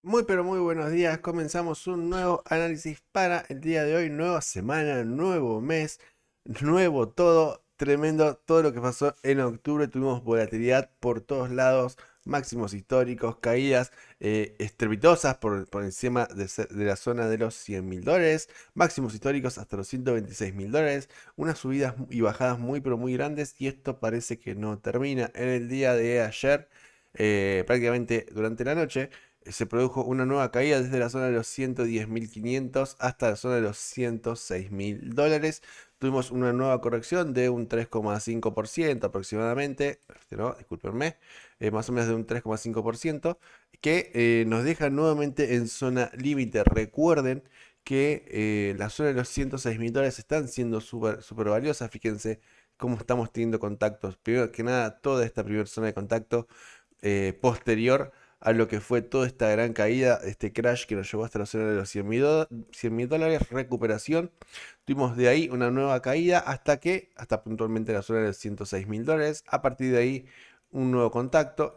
Muy pero muy buenos días, comenzamos un nuevo análisis para el día de hoy, nueva semana, nuevo mes, nuevo todo, tremendo todo lo que pasó en octubre, tuvimos volatilidad por todos lados, máximos históricos, caídas estrepitosas por encima de la zona de los $100.000, máximos históricos hasta los $126.000, unas subidas y bajadas muy pero muy grandes y esto parece que no termina. En el día de ayer, prácticamente durante la noche, se produjo una nueva caída desde la zona de los 110.500 hasta la zona de los $106.000. Tuvimos una nueva corrección de un 3,5% aproximadamente, no, discúlpenme, más o menos de un 3,5%, que nos deja nuevamente en zona límite. Recuerden que la zona de los $106.000 están siendo súper super valiosas. Fíjense cómo estamos teniendo contactos. Primero que nada, toda esta primera zona de contacto posterior a lo que fue toda esta gran caída, este crash que nos llevó hasta la zona de los $100.000, recuperación. Tuvimos de ahí una nueva caída hasta puntualmente la zona de los $106.000. A partir de ahí, un nuevo contacto,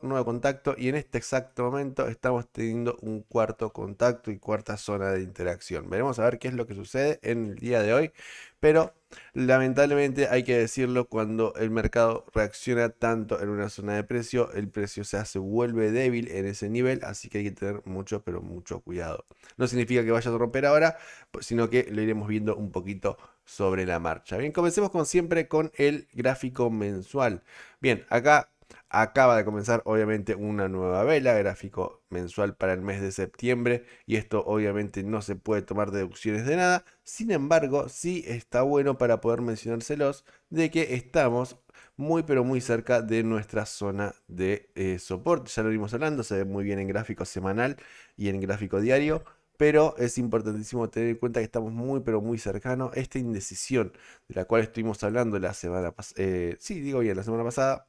y en este exacto momento estamos teniendo un cuarto contacto y cuarta zona de interacción. Veremos a ver qué es lo que sucede en el día de hoy, pero lamentablemente hay que decirlo, cuando el mercado reacciona tanto en una zona de precio, el precio se vuelve débil en ese nivel, así que hay que tener mucho, pero mucho cuidado. No significa que vaya a romper ahora, sino que lo iremos viendo un poquito sobre la marcha. Bien, comencemos como siempre con el gráfico mensual. Bien, acá acaba de comenzar obviamente una nueva vela, gráfico mensual para el mes de septiembre, y esto obviamente no se puede tomar deducciones de nada. Sin embargo, sí está bueno para poder mencionárselos de que estamos muy pero muy cerca de nuestra zona de soporte. Ya lo venimos hablando, se ve muy bien en gráfico semanal y en gráfico diario, pero es importantísimo tener en cuenta que estamos muy pero muy cercanos. Esta indecisión de la cual estuvimos hablando la semana pasada, sí, digo bien, la semana pasada,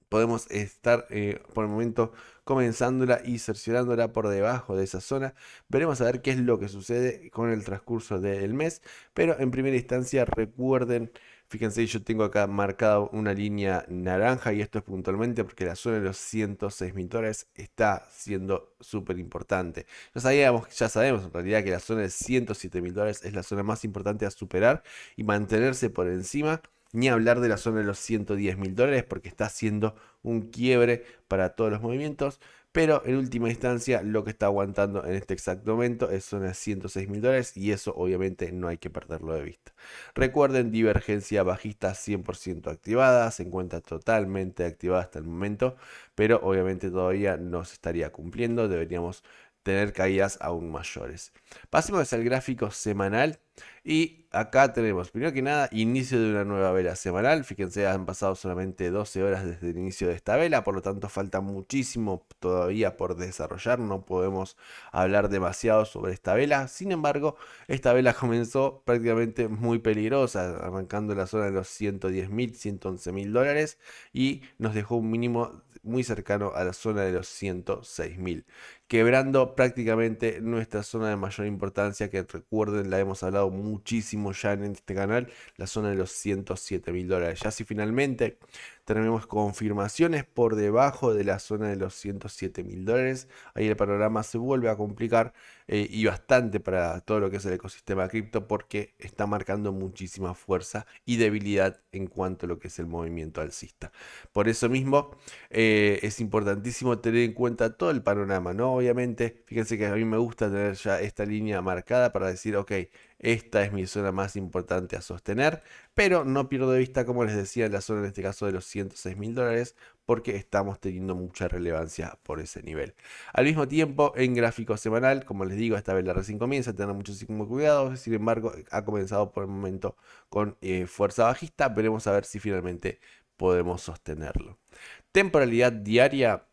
podemos estar por el momento comenzándola y cerciorándola por debajo de esa zona. Veremos a ver qué es lo que sucede con el transcurso del mes, pero en primera instancia recuerden, fíjense, yo tengo acá marcada una línea naranja, y esto es puntualmente porque la zona de los $106.000 está siendo súper importante. Ya sabemos en realidad que la zona de $107.000 es la zona más importante a superar y mantenerse por encima. Ni hablar de la zona de los $110.000, porque está haciendo un quiebre para todos los movimientos. Pero en última instancia, lo que está aguantando en este exacto momento es zona de $106.000, y eso obviamente no hay que perderlo de vista. Recuerden, divergencia bajista 100% activada, se encuentra totalmente activada hasta el momento, pero obviamente todavía no se estaría cumpliendo, deberíamos tener caídas aún mayores. Pasemos al gráfico semanal. Y acá tenemos, primero que nada, inicio de una nueva vela semanal. Fíjense, han pasado solamente 12 horas desde el inicio de esta vela, por lo tanto falta muchísimo todavía por desarrollar. No podemos hablar demasiado sobre esta vela. Sin embargo, esta vela comenzó prácticamente muy peligrosa, arrancando en la zona de los $110.000, $111.000, y nos dejó un mínimo muy cercano a la zona de los $106.000, quebrando prácticamente nuestra zona de mayor importancia, que recuerden, la hemos hablado muchísimo ya en este canal, la zona de los $107.000. Ya si finalmente tenemos confirmaciones por debajo de la zona de los $107.000, ahí el panorama se vuelve a complicar, y bastante para todo lo que es el ecosistema cripto, porque está marcando muchísima fuerza y debilidad en cuanto a lo que es el movimiento alcista. Por eso mismo, es importantísimo tener en cuenta todo el panorama, ¿no? Obviamente, fíjense que a mí me gusta tener ya esta línea marcada para decir, ok, esta es mi zona más importante a sostener, pero no pierdo de vista, como les decía, la zona en este caso de los $106.000, porque estamos teniendo mucha relevancia por ese nivel. Al mismo tiempo, en gráfico semanal, como les digo, esta vez la recién comienza, tener muchísimo cuidado. Sin embargo, ha comenzado por el momento con fuerza bajista. Veremos a ver si finalmente podemos sostenerlo. Temporalidad diaria.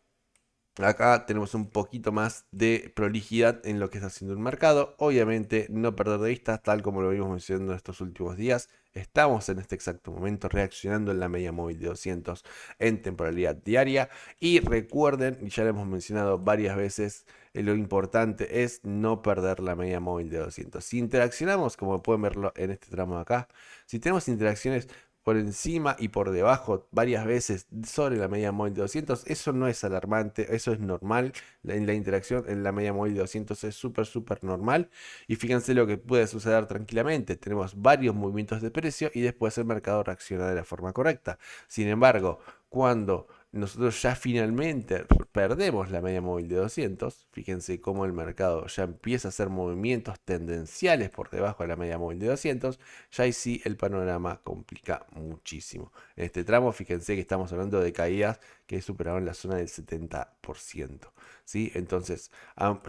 Acá tenemos un poquito más de prolijidad en lo que está haciendo el mercado. Obviamente, no perder de vista, tal como lo venimos mencionando estos últimos días, estamos en este exacto momento reaccionando en la media móvil de 200 en temporalidad diaria. Y recuerden, y ya lo hemos mencionado varias veces, lo importante es no perder la media móvil de 200. Si interaccionamos, como pueden verlo en este tramo de acá, si tenemos interacciones por encima y por debajo varias veces sobre la media móvil de 200, eso no es alarmante, eso es normal. En la interacción en la media móvil de 200 es súper normal. Y fíjense lo que puede suceder tranquilamente. Tenemos varios movimientos de precio y después el mercado reacciona de la forma correcta. Sin embargo, cuando nosotros ya finalmente perdemos la media móvil de 200, fíjense cómo el mercado ya empieza a hacer movimientos tendenciales por debajo de la media móvil de 200, ya ahí sí el panorama complica muchísimo. En este tramo, fíjense que estamos hablando de caídas que superaron la zona del 70%. ¿Sí? Entonces,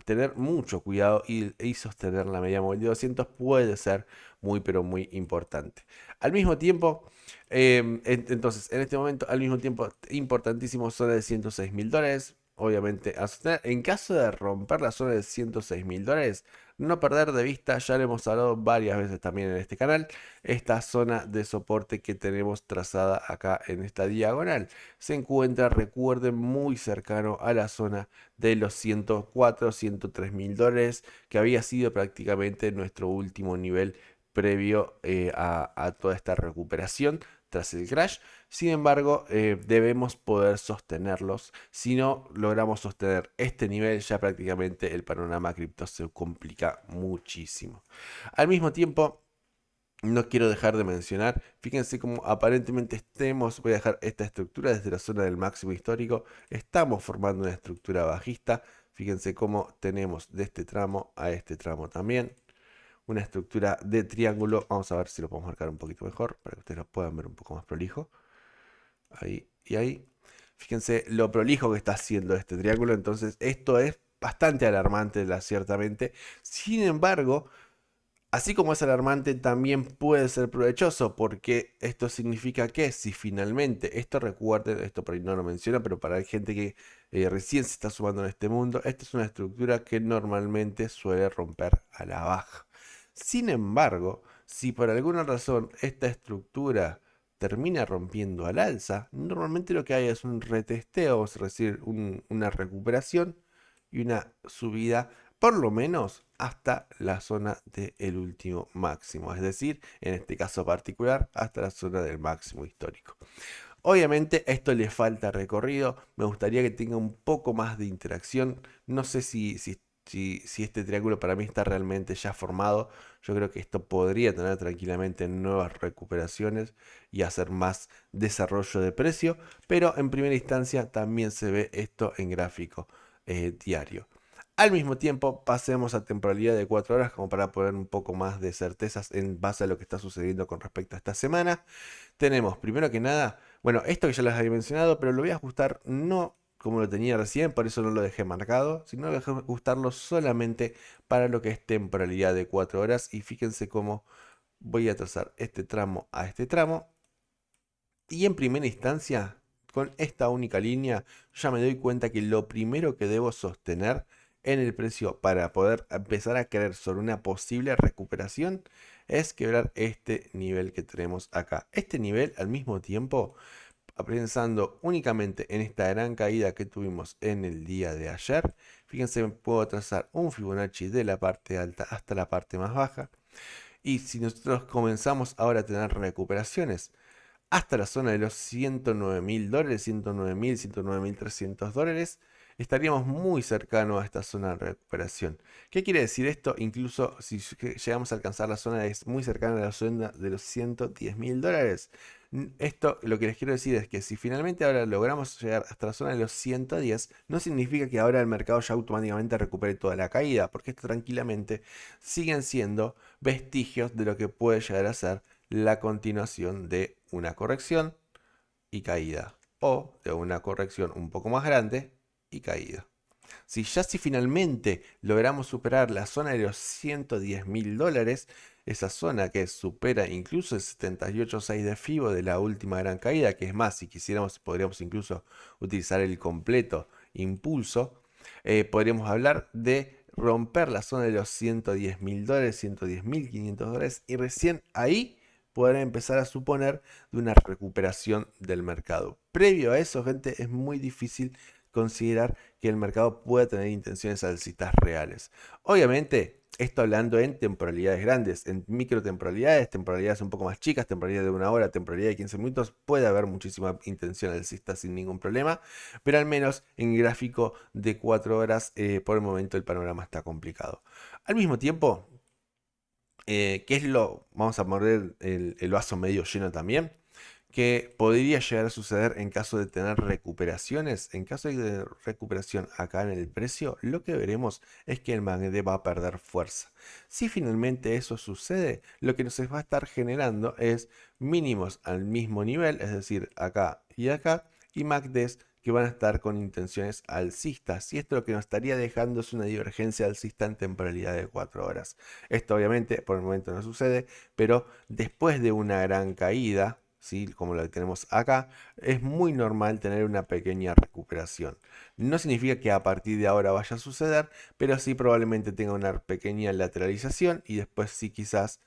tener mucho cuidado y sostener la media móvil de 200 puede ser muy, pero muy importante. Al mismo tiempo, entonces, en este momento, al mismo tiempo, importantísimo, zona de 106.000 dólares. Obviamente, a sostener. En caso de romper la zona de 106.000 dólares, no perder de vista, ya lo hemos hablado varias veces también en este canal, esta zona de soporte que tenemos trazada acá en esta diagonal. Se encuentra, recuerden, muy cercano a la zona de los 104, 103.000 dólares, que había sido prácticamente nuestro último nivel previo a toda esta recuperación tras el crash. Sin embargo, debemos poder sostenerlos. Si no logramos sostener este nivel, ya prácticamente el panorama cripto se complica muchísimo. Al mismo tiempo, no quiero dejar de mencionar, fíjense cómo aparentemente voy a dejar esta estructura desde la zona del máximo histórico, estamos formando una estructura bajista. Fíjense cómo tenemos de este tramo a este tramo también una estructura de triángulo. Vamos a ver si lo podemos marcar un poquito mejor para que ustedes lo puedan ver un poco más prolijo. Ahí y ahí. Fíjense lo prolijo que está haciendo este triángulo. Entonces esto es bastante alarmante, ciertamente. Sin embargo, así como es alarmante, también puede ser provechoso, porque esto significa que si finalmente, esto recuerden, esto por ahí no lo menciona, pero para la gente que recién se está sumando en este mundo, esta es una estructura que normalmente suele romper a la baja. Sin embargo, si por alguna razón esta estructura termina rompiendo al alza, normalmente lo que hay es un retesteo, es decir, una recuperación y una subida por lo menos hasta la zona del último máximo, es decir, en este caso particular, hasta la zona del máximo histórico. Obviamente esto le falta recorrido, me gustaría que tenga un poco más de interacción, no sé si este triángulo para mí está realmente ya formado. Yo creo que esto podría tener tranquilamente nuevas recuperaciones y hacer más desarrollo de precio, pero en primera instancia también se ve esto en gráfico diario. Al mismo tiempo, pasemos a temporalidad de 4 horas como para poner un poco más de certezas en base a lo que está sucediendo con respecto a esta semana. Tenemos, primero que nada, bueno, esto que ya les había mencionado, pero lo voy a ajustar no como lo tenía recién, por eso no lo dejé marcado, sino lo dejé ajustarlo solamente para lo que es temporalidad de 4 horas. Y fíjense cómo voy a trazar este tramo a este tramo. Y en primera instancia, con esta única línea, ya me doy cuenta que lo primero que debo sostener en el precio para poder empezar a creer sobre una posible recuperación es quebrar este nivel que tenemos acá. Este nivel, al mismo tiempo, pensando únicamente en esta gran caída que tuvimos en el día de ayer, fíjense, puedo trazar un Fibonacci de la parte alta hasta la parte más baja. Y si nosotros comenzamos ahora a tener recuperaciones hasta la zona de los 109.000 dólares, 109.000, 109.300 dólares, estaríamos muy cercanos a esta zona de recuperación. ¿Qué quiere decir esto? Incluso si llegamos a alcanzar la zona es muy cercana a la zona de los 110.000 dólares. Esto lo que les quiero decir es que si finalmente ahora logramos llegar hasta la zona de los 110, no significa que ahora el mercado ya automáticamente recupere toda la caída, porque esto tranquilamente siguen siendo vestigios de lo que puede llegar a ser la continuación de una corrección y caída, o de una corrección un poco más grande y caída. Si finalmente logramos superar la zona de los 110.000 dólares, esa zona que supera incluso el 78.6 de FIBO de la última gran caída, que es más, si quisiéramos podríamos incluso utilizar el completo impulso, podríamos hablar de romper la zona de los 110.000 dólares, 110.500 dólares, y recién ahí poder empezar a suponer de una recuperación del mercado. Previo a eso, gente, es muy difícil considerar que el mercado pueda tener intenciones alcistas reales. Obviamente, Esto hablando en temporalidades grandes, en microtemporalidades, temporalidades un poco más chicas, temporalidad de una hora, temporalidad de 15 minutos, puede haber muchísima intención alcista sin ningún problema, pero al menos en gráfico de 4 horas, por el momento el panorama está complicado. Al mismo tiempo, ¿qué es lo? Vamos a morder el vaso medio lleno también, que podría llegar a suceder en caso de tener recuperaciones. En caso de recuperación acá en el precio, lo que veremos es que el MACD va a perder fuerza. Si finalmente eso sucede, lo que nos va a estar generando es mínimos al mismo nivel, es decir, acá, y MACDs que van a estar con intenciones alcistas. Y esto lo que nos estaría dejando es una divergencia alcista en temporalidad de 4 horas. Esto obviamente por el momento no sucede, pero después de una gran caída, ¿sí? Como la que tenemos acá, es muy normal tener una pequeña recuperación. No significa que a partir de ahora vaya a suceder, pero sí probablemente tenga una pequeña lateralización y después sí quizás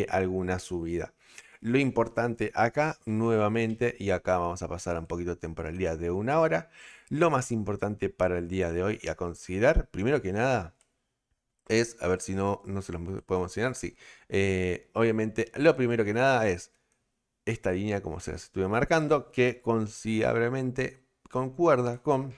alguna subida. Lo importante acá, nuevamente, y acá vamos a pasar a un poquito de temporalidad de una hora, lo más importante para el día de hoy y a considerar, primero que nada, es, a ver si no se los podemos enseñar, sí. Obviamente, lo primero que nada es esta línea, como se las estuve marcando, que considerablemente concuerda con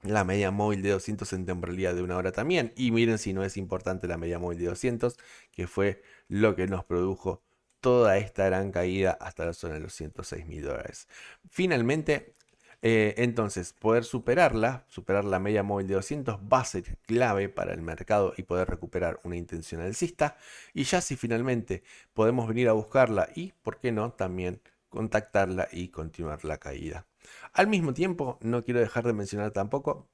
la media móvil de 200 en temporalidad de una hora también. Y miren si no es importante la media móvil de 200, que fue lo que nos produjo toda esta gran caída hasta la zona de los 106 mil dólares. Finalmente, entonces, poder superar la media móvil de 200 va a ser clave para el mercado y poder recuperar una intención alcista. Y ya si finalmente podemos venir a buscarla y, ¿por qué no?, también contactarla y continuar la caída. Al mismo tiempo, no quiero dejar de mencionar tampoco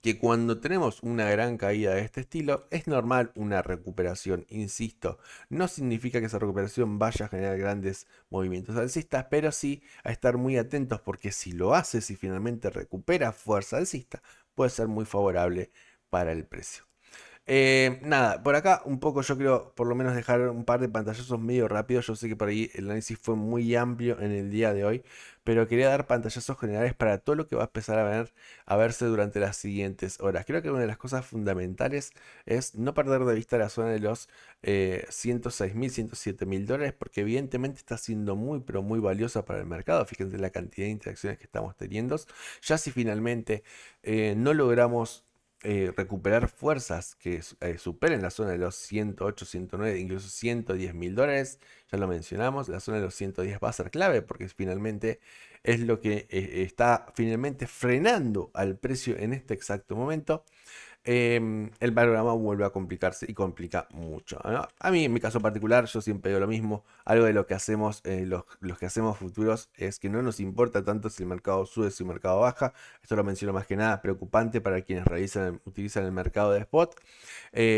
que cuando tenemos una gran caída de este estilo, es normal una recuperación, insisto, no significa que esa recuperación vaya a generar grandes movimientos alcistas, pero sí a estar muy atentos porque si lo hace, si finalmente recupera fuerza alcista, puede ser muy favorable para el precio. Nada, por acá un poco yo quiero por lo menos dejar un par de pantallazos medio rápidos. Yo sé que por ahí el análisis fue muy amplio en el día de hoy, pero quería dar pantallazos generales para todo lo que va a empezar a verse durante las siguientes horas. Creo que una de las cosas fundamentales es no perder de vista la zona de los 106 mil, 107 mil dólares, porque evidentemente está siendo muy, pero muy valiosa para el mercado. Fíjense la cantidad de interacciones que estamos teniendo. Ya si finalmente no logramos recuperar fuerzas que superen la zona de los 108, 109, incluso 110 mil dólares. Ya lo mencionamos, la zona de los 110 va a ser clave porque finalmente es lo que está finalmente frenando al precio en este exacto momento. El panorama vuelve a complicarse y complica mucho, ¿no? A mí, en mi caso particular, yo siempre digo lo mismo. Algo de lo que hacemos, los que hacemos futuros, es que no nos importa tanto si el mercado sube, si el mercado baja. Esto lo menciono más que nada preocupante para quienes utilizan el mercado de spot.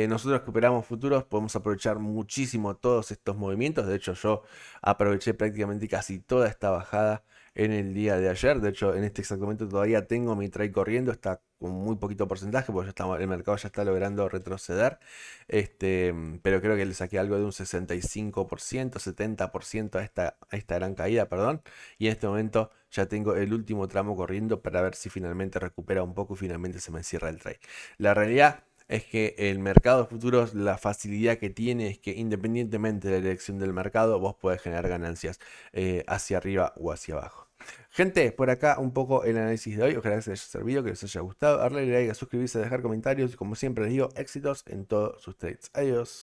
Nosotros que operamos futuros podemos aprovechar muchísimo todos estos movimientos. De hecho, yo aproveché prácticamente casi toda esta bajada en el día de ayer. De hecho, en este exacto momento todavía tengo mi trade corriendo, está con muy poquito porcentaje, porque el mercado ya está logrando retroceder. Pero creo que le saqué algo de un 65%, 70% a esta gran caída, perdón. Y en este momento ya tengo el último tramo corriendo para ver si finalmente recupera un poco y finalmente se me cierra el trade. La realidad es que el mercado de futuros, la facilidad que tiene es que independientemente de la elección del mercado, vos podés generar ganancias hacia arriba o hacia abajo. Gente, por acá un poco el análisis de hoy. Ojalá que les haya servido, que les haya gustado. Darle like, a suscribirse, a dejar comentarios. Y como siempre les digo, éxitos en todos sus trades. Adiós.